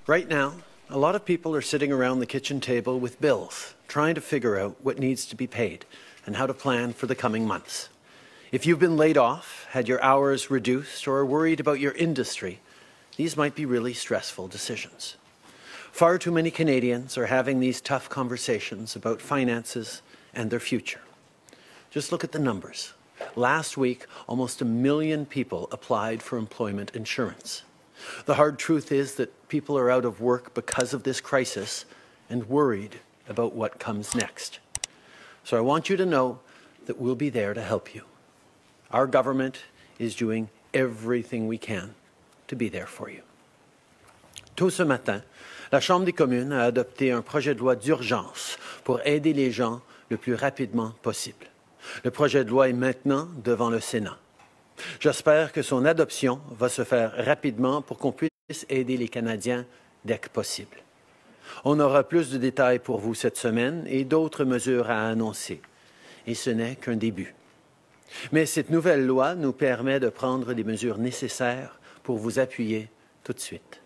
Right now, a lot of people are sitting around the kitchen table with bills, trying to figure out what needs to be paid and how to plan for the coming months. If you've been laid off, had your hours reduced, or are worried about your industry, these might be really stressful decisions. Far too many Canadians are having these tough conversations about finances and their future. Just look at the numbers. Last week, almost 1 million people applied for employment insurance. The hard truth is that people are out of work because of this crisis and worried about what comes next. So I want you to know that we'll be there to help you. Our government is doing everything we can to be there for you. Tôt ce matin, la Chambre des communes a adopté un projet de loi d'urgence pour aider les gens le plus rapidement possible. Le projet de loi est maintenant devant le Sénat. J'espère que son adoption va se faire rapidement pour qu'on puisse aider les Canadiens dès que possible. On aura plus de détails pour vous cette semaine et d'autres mesures à annoncer. Et ce n'est qu'un début. Mais cette nouvelle loi nous permet de prendre les mesures nécessaires pour vous appuyer tout de suite.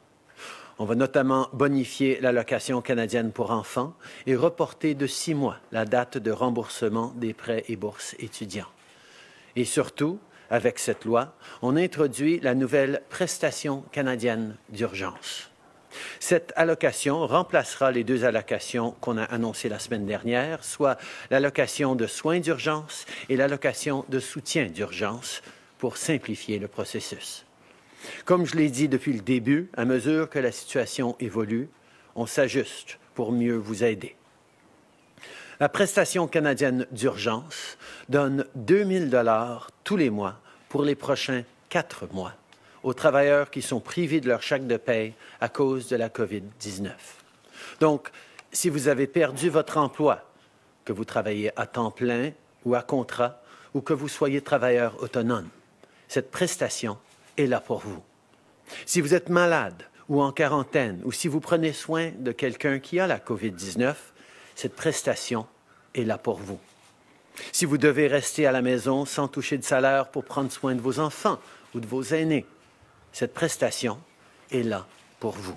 On va notamment bonifier l'allocation canadienne pour enfants et reporter de 6 mois la date de remboursement des prêts et bourses étudiants. Et surtout, avec cette loi, on introduit la nouvelle prestation canadienne d'urgence. Cette allocation remplacera les 2 allocations qu'on a annoncées la semaine dernière, soit l'allocation de soins d'urgence et l'allocation de soutien d'urgence, pour simplifier le processus. Comme je l'ai dit depuis le début, à mesure que la situation évolue, on s'ajuste pour mieux vous aider. La prestation canadienne d'urgence donne 2 000 $ tous les mois pour les prochains 4 mois aux travailleurs qui sont privés de leur chèque de paie à cause de la COVID-19. Donc, si vous avez perdu votre emploi, que vous travaillez à temps plein ou à contrat, ou que vous soyez travailleur autonome, cette prestation est là pour vous. Si vous êtes malade ou en quarantaine, ou si vous prenez soin de quelqu'un qui a la COVID-19, cette prestation est là pour vous. Si vous devez rester à la maison sans toucher de salaire pour prendre soin de vos enfants ou de vos aînés, cette prestation est là pour vous.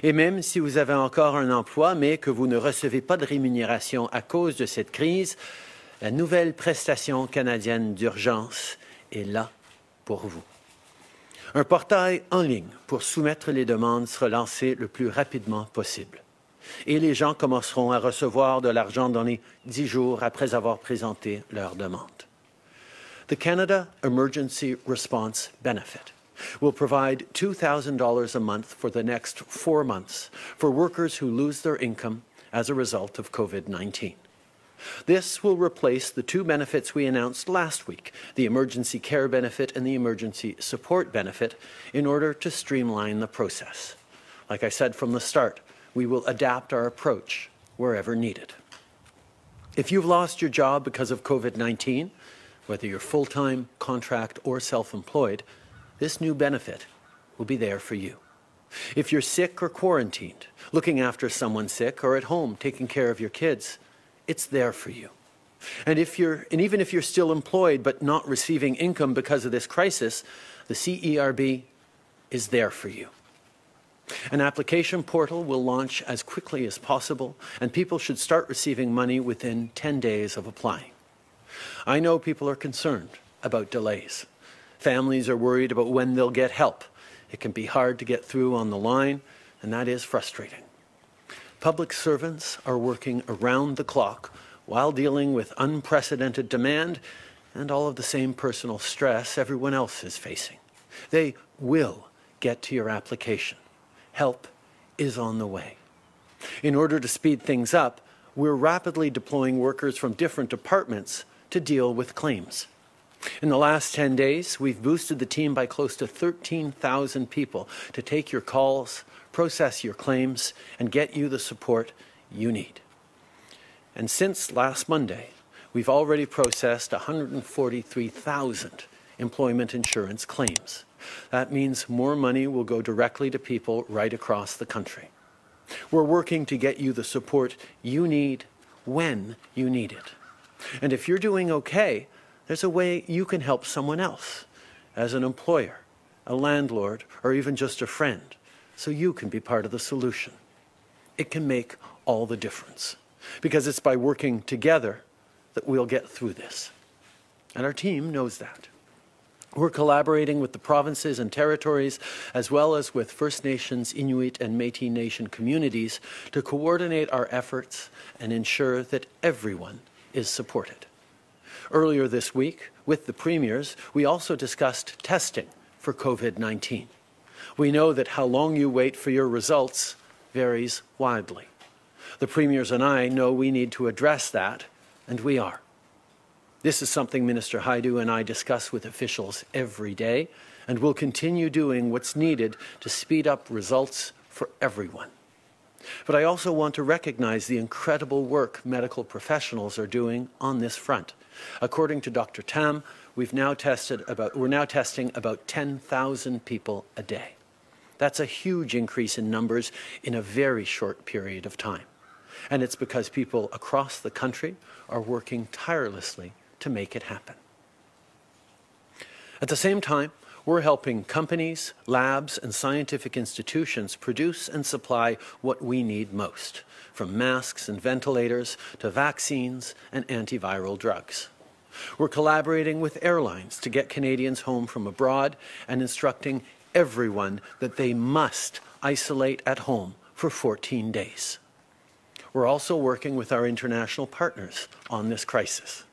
Et même si vous avez encore un emploi, mais que vous ne recevez pas de rémunération à cause de cette crise, la nouvelle prestation canadienne d'urgence est là pour vous. Un portail en ligne pour soumettre les demandes sera lancé le plus rapidement possible. Et les gens commenceront à recevoir de l'argent dans les 10 jours après avoir présenté leur demande. The Canada Emergency Response Benefit will provide $2,000 a month for the next 4 months for workers who lose their income as a result of COVID-19. This will replace the 2 benefits we announced last week, the Emergency Care Benefit and the Emergency Support Benefit, in order to streamline the process. Like I said from the start, we will adapt our approach wherever needed. If you've lost your job because of COVID-19, whether you're full-time, contract, or self-employed, this new benefit will be there for you. If you're sick or quarantined, looking after someone sick, or at home taking care of your kids, it's there for you. And even if you're still employed but not receiving income because of this crisis, the CERB is there for you. An application portal will launch as quickly as possible, and people should start receiving money within 10 days of applying. I know people are concerned about delays. Families are worried about when they'll get help. It can be hard to get through on the line, and that is frustrating. Public servants are working around the clock while dealing with unprecedented demand and all of the same personal stress everyone else is facing. They will get to your application. Help is on the way. In order to speed things up, we're rapidly deploying workers from different departments to deal with claims. In the last 10 days, we've boosted the team by close to 13,000 people to take your calls, process your claims, and get you the support you need. And since last Monday, we've already processed 143,000 employment insurance claims. That means more money will go directly to people right across the country. We're working to get you the support you need when you need it. And if you're doing okay, there's a way you can help someone else, as an employer, a landlord, or even just a friend. so you can be part of the solution. It can make all the difference, because it's by working together that we'll get through this. And our team knows that. We're collaborating with the provinces and territories, as well as with First Nations, Inuit, and Métis Nation communities to coordinate our efforts and ensure that everyone is supported. Earlier this week, with the premiers, we also discussed testing for COVID-19. We know that how long you wait for your results varies widely. The premiers and I know we need to address that, and we are. This is something Minister Haidu and I discuss with officials every day, and will continue doing what's needed to speed up results for everyone. But I also want to recognize the incredible work medical professionals are doing on this front. According to Dr. Tam, we're now testing about 10,000 people a day. That's a huge increase in numbers in a very short period of time. And it's because people across the country are working tirelessly to make it happen. At the same time, we're helping companies, labs, and scientific institutions produce and supply what we need most, from masks and ventilators to vaccines and antiviral drugs. We're collaborating with airlines to get Canadians home from abroad and instructing everyone that they must isolate at home for 14 days. We're also working with our international partners on this crisis.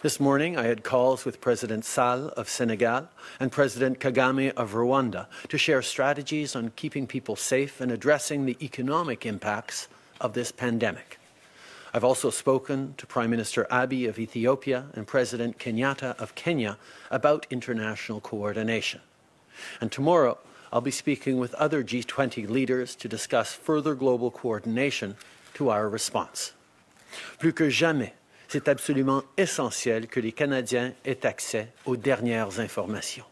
This morning, I had calls with President Sall of Senegal and President Kagame of Rwanda to share strategies on keeping people safe and addressing the economic impacts of this pandemic. I've also spoken to Prime Minister Abiy of Ethiopia and President Kenyatta of Kenya about international coordination. And tomorrow, I'll be speaking with other G20 leaders to discuss further global coordination to our response. Plus que jamais, c'est absolument essentiel que les Canadiens aient accès aux dernières informations.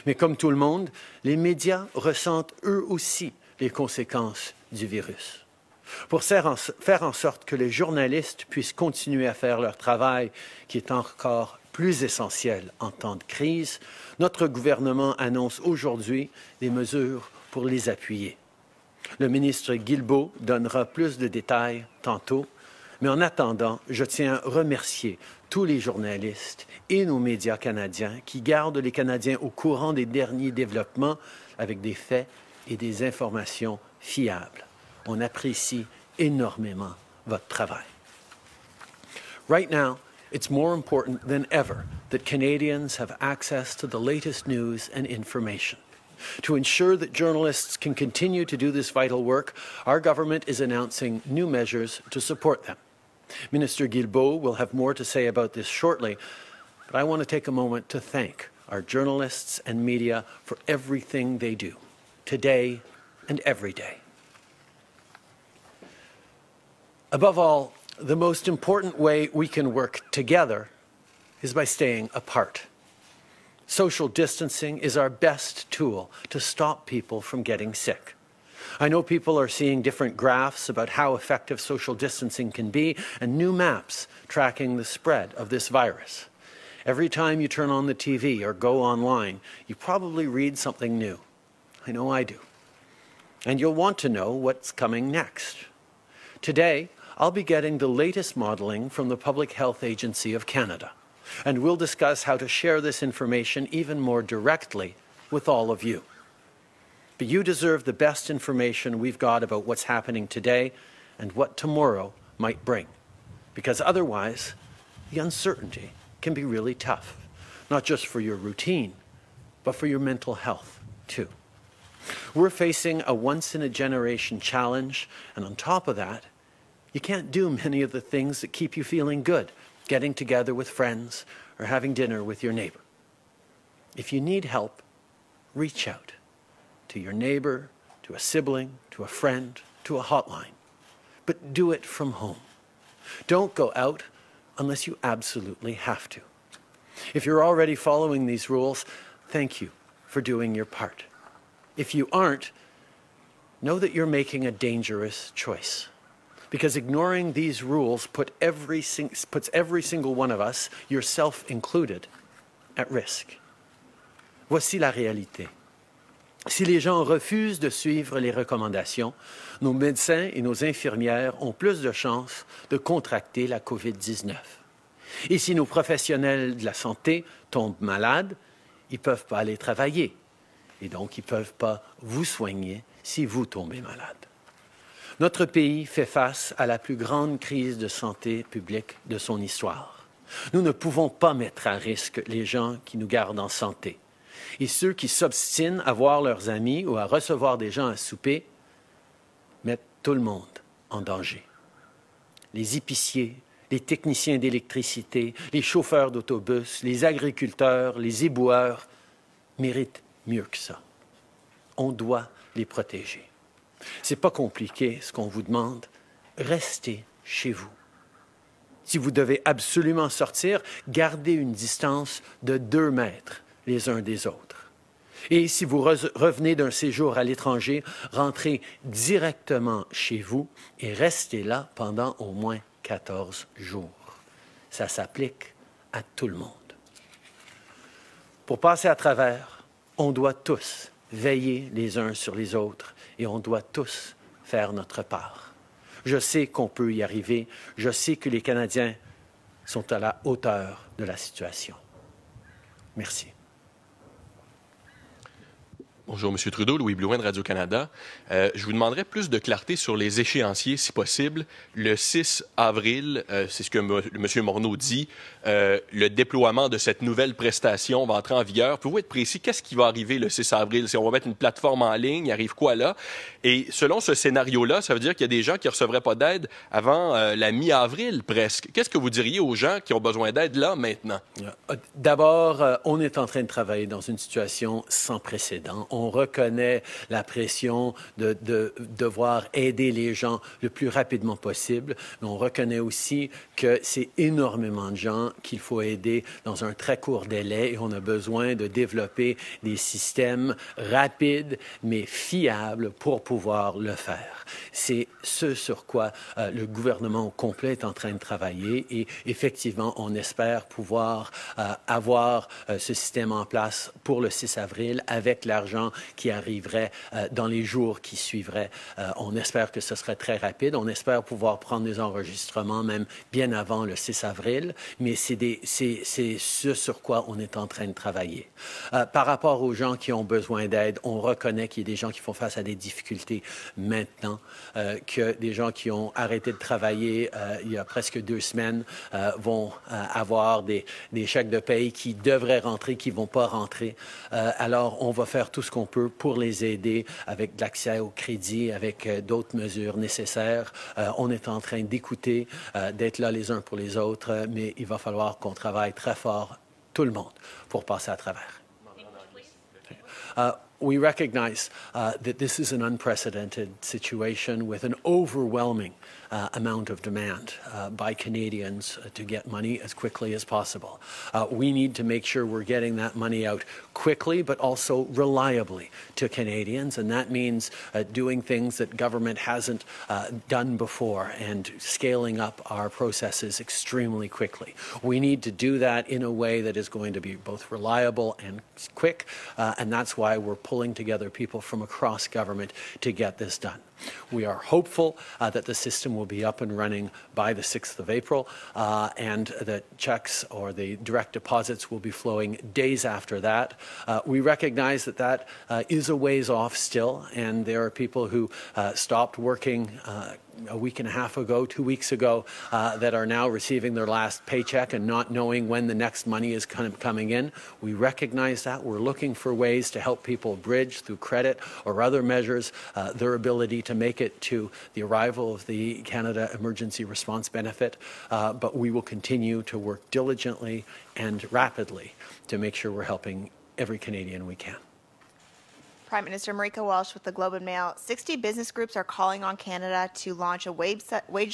Mais comme tout le monde, les médias ressentent eux aussi les conséquences du virus. Pour faire en sorte que les journalistes puissent continuer à faire leur travail, qui est encore plus essentiel en temps de crise, notre gouvernement annonce aujourd'hui des mesures pour les appuyer. Le ministre Guilbeault donnera plus de détails tantôt, mais en attendant, je tiens à remercier tous les journalistes et nos médias canadiens qui gardent les Canadiens au courant des derniers développements avec des faits et des informations fiables. On apprécie énormément votre travail. Right now, it's more important than ever that Canadians have access to the latest news and information. To ensure that journalists can continue to do this vital work, our government is announcing new measures to support them. Minister Guilbeault will have more to say about this shortly, but I want to take a moment to thank our journalists and media for everything they do, today and every day. Above all, the most important way we can work together is by staying apart. Social distancing is our best tool to stop people from getting sick. I know people are seeing different graphs about how effective social distancing can be and new maps tracking the spread of this virus. Every time you turn on the TV or go online, you probably read something new. I know I do. And you'll want to know what's coming next. Today, I'll be getting the latest modeling from the Public Health Agency of Canada, and we'll discuss how to share this information even more directly with all of you. But you deserve the best information we've got about what's happening today and what tomorrow might bring, because otherwise, the uncertainty can be really tough, not just for your routine, but for your mental health, too. We're facing a once-in-a-generation challenge, and on top of that, you can't do many of the things that keep you feeling good, getting together with friends or having dinner with your neighbor. If you need help, reach out to your neighbor, to a sibling, to a friend, to a hotline. But do it from home. Don't go out unless you absolutely have to. If you're already following these rules, thank you for doing your part. If you aren't, know that you're making a dangerous choice, because ignoring these rules puts every single one of us, yourself included, at risk. Voici la réalité. Si les gens refusent de suivre les recommandations, nos médecins et nos infirmières ont plus de chances de contracter la COVID-19. Et si nos professionnels de la santé tombent malades, ils ne peuvent pas aller travailler. Et donc, ils ne peuvent pas vous soigner si vous tombez malade. Notre pays fait face à la plus grande crise de santé publique de son histoire. Nous ne pouvons pas mettre à risque les gens qui nous gardent en santé. Et ceux qui s'obstinent à voir leurs amis ou à recevoir des gens à souper mettent tout le monde en danger. Les épiciers, les techniciens d'électricité, les chauffeurs d'autobus, les agriculteurs, les éboueurs méritent mieux que ça. On doit les protéger. C'est pas compliqué ce qu'on vous demande. Restez chez vous. Si vous devez absolument sortir, gardez une distance de 2 mètres les uns des autres. Et si vous revenez d'un séjour à l'étranger, rentrez directement chez vous et restez là pendant au moins 14 jours. Ça s'applique à tout le monde. Pour passer à travers, on doit tous veiller les uns sur les autres et on doit tous faire notre part. Je sais qu'on peut y arriver. Je sais que les Canadiens sont à la hauteur de la situation. Merci. Bonjour, M. Trudeau, Louis Blouin de Radio-Canada. Je vous demanderais plus de clarté sur les échéanciers, si possible. Le 6 avril, c'est ce que M. Morneau dit, le déploiement de cette nouvelle prestation va entrer en vigueur. Pouvez-vous être précis? Qu'est-ce qui va arriver le 6 avril? Si on va mettre une plateforme en ligne, il arrive quoi là? Et selon ce scénario-là, ça veut dire qu'il y a des gens qui ne recevraient pas d'aide avant la mi-avril presque. Qu'est-ce que vous diriez aux gens qui ont besoin d'aide là, maintenant? D'abord, on est en train de travailler dans une situation sans précédent. On reconnaît la pression de devoir aider les gens le plus rapidement possible, mais on reconnaît aussi que c'est énormément de gens qu'il faut aider dans un très court délai et on a besoin de développer des systèmes rapides mais fiables pour pouvoir le faire. C'est ce sur quoi le gouvernement au complet est en train de travailler et effectivement, on espère pouvoir avoir ce système en place pour le 6 avril avec l'argent qui arriverait dans les jours qui suivraient. On espère que ce serait très rapide. On espère pouvoir prendre des enregistrements même bien avant le 6 avril, mais c'est ce sur quoi on est en train de travailler. Par rapport aux gens qui ont besoin d'aide, on reconnaît qu'il y a des gens qui font face à des difficultés maintenant, que des gens qui ont arrêté de travailler il y a presque 2 semaines vont avoir des chèques de paye qui devraient rentrer, qui ne vont pas rentrer. Alors, on va faire tout ce qu'on peut pour les aider avec de l'accès au crédit, avec d'autres mesures nécessaires. On est en train d'écouter, d'être là les uns pour les autres, mais il va falloir qu'on travaille très fort, tout le monde, pour passer à travers. We recognize that this is an unprecedented situation with an overwhelming amount of demand by Canadians to get money as quickly as possible. We need to make sure we're getting that money out quickly, but also reliably to Canadians, and that means doing things that government hasn't done before and scaling up our processes extremely quickly. We need to do that in a way that is going to be both reliable and quick, and that's why we're pulling together people from across government to get this done. We are hopeful that the system will be up and running by the 6th of April and that checks or the direct deposits will be flowing days after that. We recognize that that is a ways off still, and there are people who stopped working a week and a half ago, 2 weeks ago, that are now receiving their last paycheck and not knowing when the next money is coming in. We recognize that. We're looking for ways to help people bridge through credit or other measures their ability to make it to the arrival of the Canada Emergency Response Benefit. But we will continue to work diligently and rapidly to make sure we're helping every Canadian we can. Prime Minister Marika Walsh with the Globe and Mail. 60 business groups are calling on Canada to launch a wage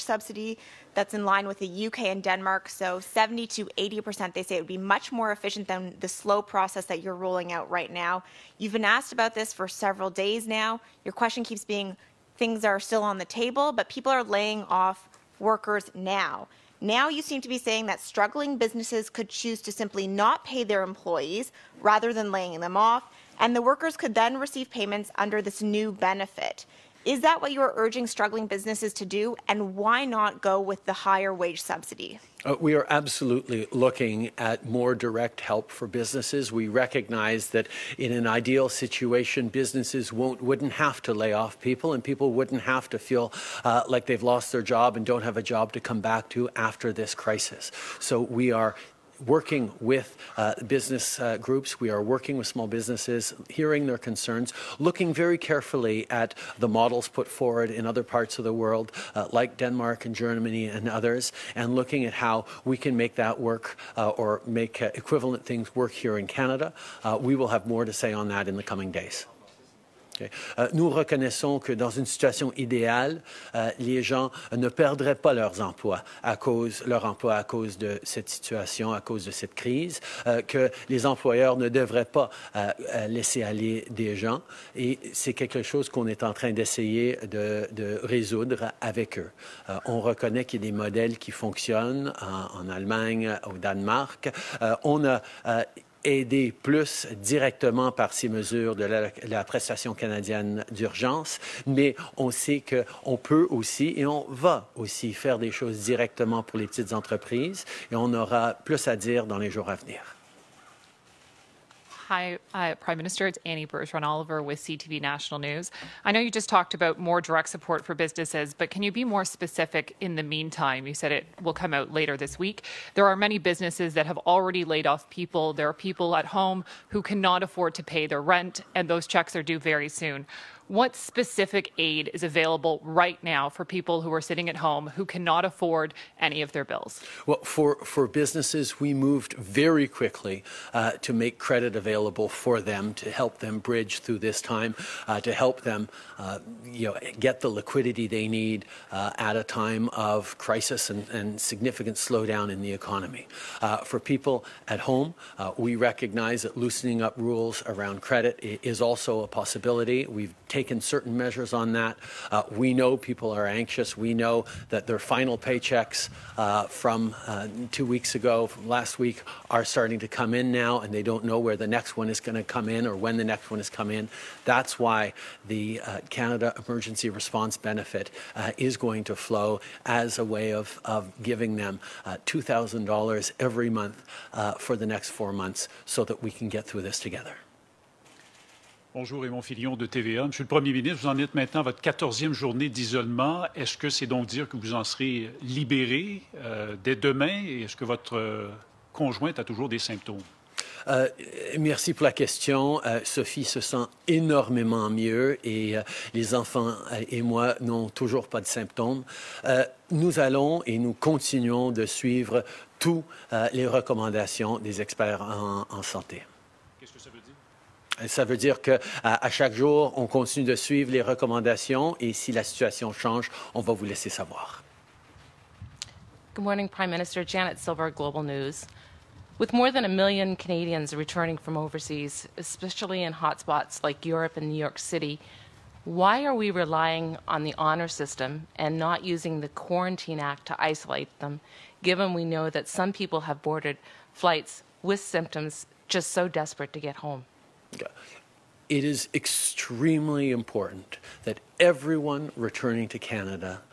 subsidy that's in line with the UK and Denmark. So 70 to 80%, they say it would be much more efficient than the slow process that you're rolling out right now. You've been asked about this for several days now. Your question keeps being, things are still on the table, but people are laying off workers now. Now you seem to be saying that struggling businesses could choose to simply not pay their employees rather than laying them off. and the workers could then receive payments under this new benefit. Is that what you are urging struggling businesses to do, and why not go with the higher wage subsidy? We are absolutely looking at more direct help for businesses. We recognize that in an ideal situation, businesses wouldn't have to lay off people, and people wouldn't have to feel like they've lost their job and don't have a job to come back to after this crisis. So we are working with business groups. We are working with small businesses, hearing their concerns, looking very carefully at the models put forward in other parts of the world, like Denmark and Germany and others, and looking at how we can make that work or make equivalent things work here in Canada. We will have more to say on that in the coming days. Okay. Nous reconnaissons que dans une situation idéale, les gens ne perdraient pas leur emploi à cause de cette situation, à cause de cette crise, que les employeurs ne devraient pas laisser aller des gens, et c'est quelque chose qu'on est en train d'essayer de résoudre avec eux. On reconnaît qu'il y a des modèles qui fonctionnent en Allemagne, au Danemark. On a aider plus directement par ces mesures de la prestation canadienne d'urgence, mais on sait qu'on peut aussi et on va aussi faire des choses directement pour les petites entreprises, et on aura plus à dire dans les jours à venir. Hi, Prime Minister. It's Annie Bergeron-Oliver with CTV National News. I know you just talked about more direct support for businesses, but can you be more specific in the meantime? You said it will come out later this week. There are many businesses that have already laid off people. There are people at home who cannot afford to pay their rent, and those checks are due very soon. What specific aid is available right now for people who are sitting at home who cannot afford any of their bills? Well, for businesses, we moved very quickly to make credit available for them, to help them bridge through this time, to help them get the liquidity they need at a time of crisis and significant slowdown in the economy. For people at home, we recognize that loosening up rules around credit is also a possibility. We've taken certain measures on that. We know people are anxious. We know that their final paychecks from 2 weeks ago, from last week, are starting to come in now, and they don't know where the next one is going to come in or when the next one is come in. That's why the Canada Emergency Response Benefit is going to flow as a way of giving them $2,000 every month for the next 4 months so that we can get through this together. Bonjour, Raymond Filion de TVA. Monsieur le Premier ministre, vous en êtes maintenant à votre 14e journée d'isolement. Est-ce que c'est donc dire que vous en serez libéré dès demain? Et est-ce que votre conjointe a toujours des symptômes? Merci pour la question. Sophie se sent énormément mieux et les enfants et moi n'ont toujours pas de symptômes. Nous allons et nous continuons de suivre toutes les recommandations des experts en santé. Qu'est-ce que ça veut dire? Ça veut dire qu'à chaque jour, on continue de suivre les recommandations et si la situation change, on va vous laisser savoir. Good morning, Prime Minister. Janet Silver, Global News. With more than 1 million Canadians returning from overseas, especially in hotspots like Europe and New York City, why are we relying on the honor system and not using the Quarantine Act to isolate them, given we know that some people have boarded flights with symptoms just so desperate to get home? It is extremely important that everyone returning to Canada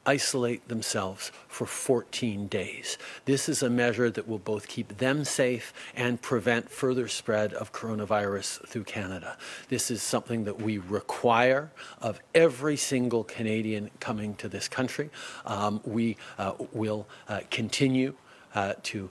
isolate themselves for 14 days. This is a measure that will both keep them safe and prevent further spread of coronavirus through Canada. This is something that we require of every single Canadian coming to this country. We will continue to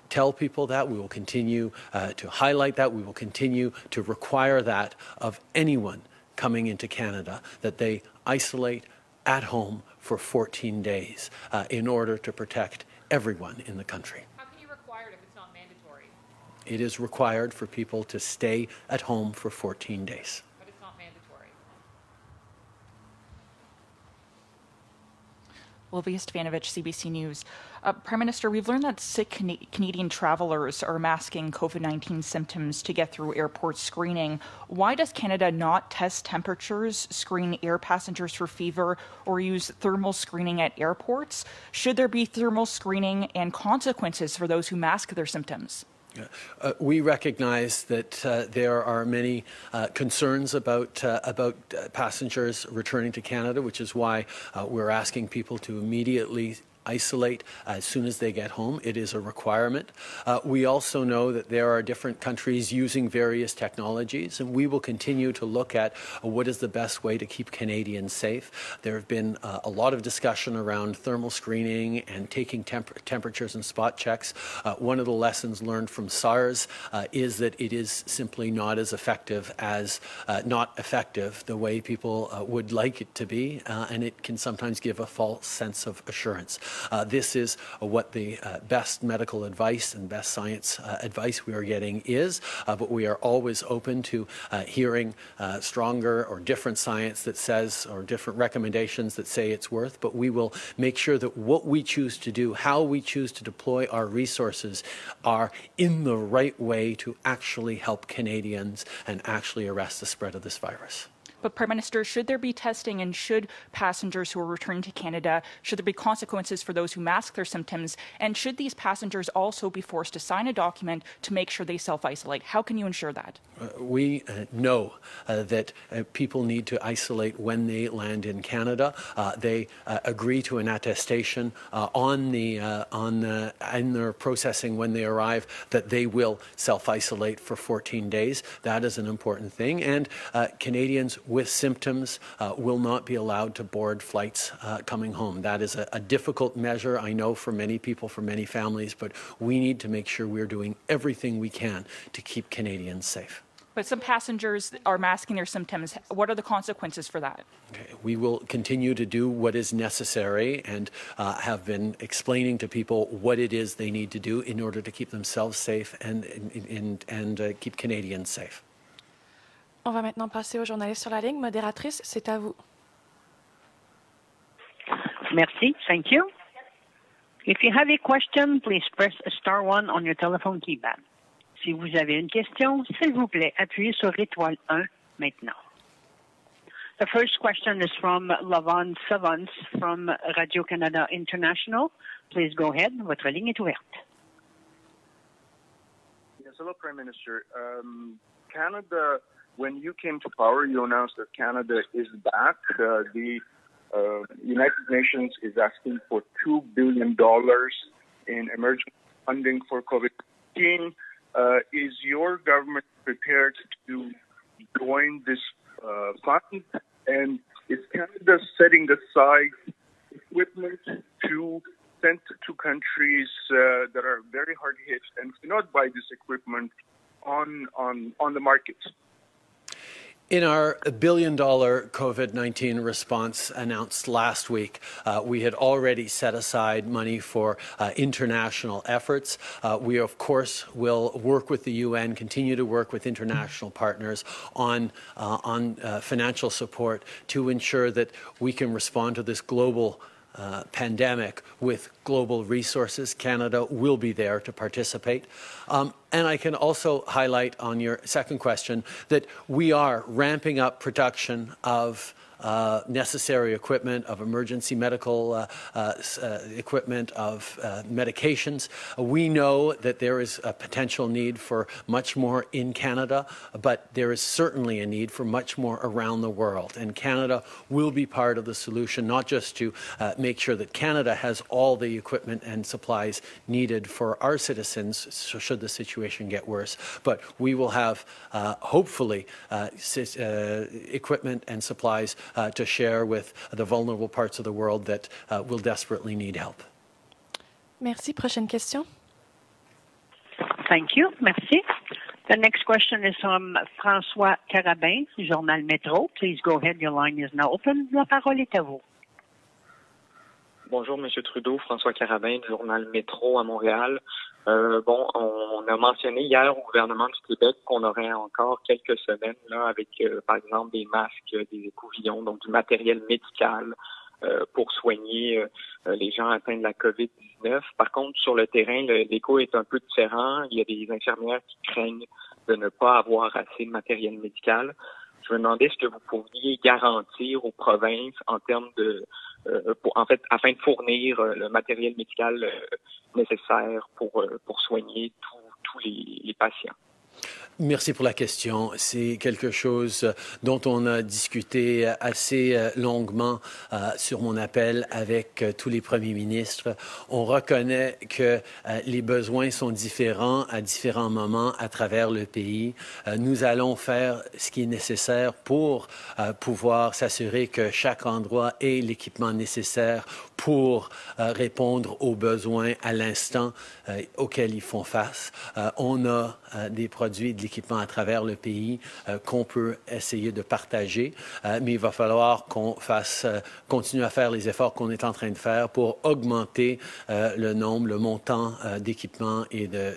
tell people that. We will continue to highlight that. We will continue to require that of anyone coming into Canada, that they isolate at home for 14 days in order to protect everyone in the country. How can you require it if it's not mandatory? It is required for people to stay at home for 14 days. But it's not mandatory. Olivia Stefanovich, CBC News. Prime Minister, we've learned that sick Canadian travelers are masking COVID-19 symptoms to get through airport screening. Why does Canada not test temperatures, screen air passengers for fever, or use thermal screening at airports? Should there be thermal screening and consequences for those who mask their symptoms? We recognize that there are many concerns about passengers returning to Canada, which is why we're asking people to immediately isolate as soon as they get home. It is a requirement. We also know that there are different countries using various technologies, and we will continue to look at what is the best way to keep Canadians safe. There have been a lot of discussion around thermal screening and taking temperatures and spot checks. One of the lessons learned from SARS is that it is simply not as effective as not effective the way people would like it to be, and it can sometimes give a false sense of assurance. This is what the best medical advice and best science advice we are getting is, but we are always open to hearing stronger or different science that says, or different recommendations that say it's worth, but we will make sure that what we choose to do, how we choose to deploy our resources are in the right way to actually help Canadians and actually arrest the spread of this virus. But Prime Minister, should there be testing and should passengers who are returning to Canada, should there be consequences for those who mask their symptoms? And should these passengers also be forced to sign a document to make sure they self-isolate? How can you ensure that? We know that people need to isolate when they land in Canada. They agree to an attestation in their processing when they arrive that they will self-isolate for 14 days. That is an important thing. And Canadians with symptoms will not be allowed to board flights coming home. That is a difficult measure, I know, for many people, for many families, but we need to make sure we're doing everything we can to keep Canadians safe. But some passengers are masking their symptoms. What are the consequences for that? Okay. We will continue to do what is necessary and have been explaining to people what it is they need to do in order to keep themselves safe and keep Canadians safe. On va maintenant passer aux journalistes sur la ligne. Modératrice, c'est à vous. Merci. Thank you. If you have a question, please press star 1 on your telephone keypad. Si vous avez une question, s'il vous plaît, appuyez sur étoile 1 maintenant. The first question is from Lavon Savance from Radio-Canada International. Please go ahead. Votre ligne est ouverte. Yes, hello, Prime Minister. Canada, when you came to power, you announced that Canada is back. The United Nations is asking for $2 billion in emergency funding for COVID-19. Is your government prepared to join this fund? And is Canada setting aside equipment to send to countries that are very hard hit and cannot buy this equipment on the market? In our $1 billion COVID-19 response announced last week, we had already set aside money for international efforts. We, of course, will work with the UN, continue to work with international partners on financial support to ensure that we can respond to this global pandemic with global resources. Canada will be there to participate. And I can also highlight on your second question that we are ramping up production of necessary equipment, of emergency medical equipment, of medications. We know that there is a potential need for much more in Canada, but there is certainly a need for much more around the world. And Canada will be part of the solution, not just to make sure that Canada has all the equipment and supplies needed for our citizens, so should the situation get worse, but we will have, hopefully, equipment and supplies to share with the vulnerable parts of the world that will desperately need help. Merci. Prochaine question. Thank you. Merci. The next question is from François Carabin, Journal Métro. Please go ahead. Your line is now open. La parole est à vous. Bonjour, M. Trudeau. François Carabin, Journal Métro à Montréal. On a mentionné hier au gouvernement du Québec qu'on aurait encore quelques semaines là avec, par exemple, des masques, des écouvillons, donc du matériel médical pour soigner les gens atteints de la COVID-19. Par contre, sur le terrain, l'écho est un peu différent. Il y a des infirmières qui craignent de ne pas avoir assez de matériel médical. Je me demandais ce que vous pourriez garantir aux provinces en termes de, afin de fournir le matériel médical nécessaire pour soigner tous les patients. Merci pour la question. C'est quelque chose dont on a discuté assez longuement sur mon appel avec tous les premiers ministres. On reconnaît que les besoins sont différents à différents moments à travers le pays. Nous allons faire ce qui est nécessaire pour pouvoir s'assurer que chaque endroit ait l'équipement nécessaire pour répondre aux besoins à l'instant auxquels ils font face. On a des produits, de l'équipement à travers le pays qu'on peut essayer de partager, mais il va falloir qu'on continue à faire les efforts qu'on est en train de faire pour augmenter le nombre, le montant d'équipements et de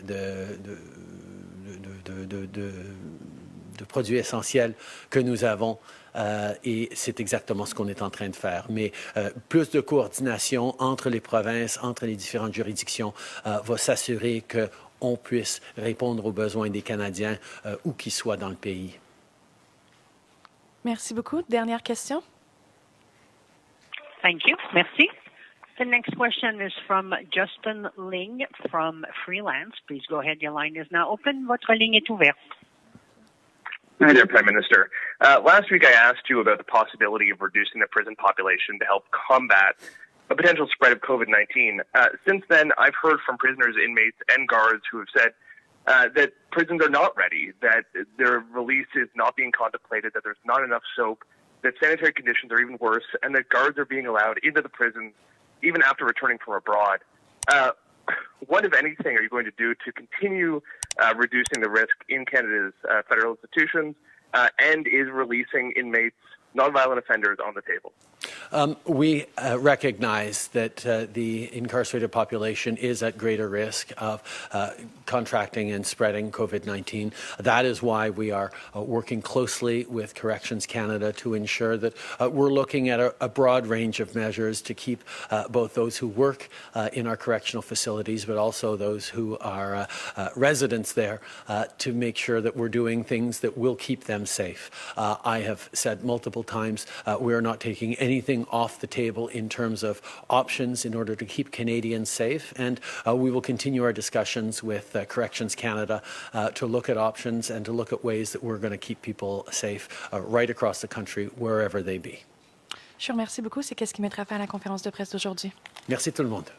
produits essentiels que nous avons. Et c'est exactement ce qu'on est en train de faire. Mais plus de coordination entre les provinces, entre les différentes juridictions, va s'assurer qu'on puisse répondre aux besoins des Canadiens où qu'ils soient dans le pays. Merci beaucoup. Dernière question. Thank you. Merci. The next question is from Justin Ling from Freelance. Please go ahead. Your line is now open. Votre ligne est ouverte. Hi there, Prime Minister. Last week I asked you about the possibility of reducing the prison population to help combat a potential spread of COVID-19. Since then, I've heard from prisoners, inmates, and guards who have said that prisons are not ready, that their release is not being contemplated, that there's not enough soap, that sanitary conditions are even worse, and that guards are being allowed into the prisons even after returning from abroad. What, if anything, are you going to do to continue reducing the risk in Canada's federal institutions and is releasing inmates, nonviolent offenders, on the table? We recognize that the incarcerated population is at greater risk of contracting and spreading COVID-19. That is why we are working closely with Corrections Canada to ensure that we're looking at a broad range of measures to keep both those who work in our correctional facilities, but also those who are residents there, to make sure that we're doing things that will keep them safe. I have said multiple times we are not taking anything off the table in terms of options in order to keep Canadians safe, and we will continue our discussions with Corrections Canada to look at options and to look at ways that we're going to keep people safe right across the country, wherever they be. Je vous remercie beaucoup. C'est qu'est-ce qui mettra fin à la conférence de presse d'aujourd'hui. Merci tout le monde.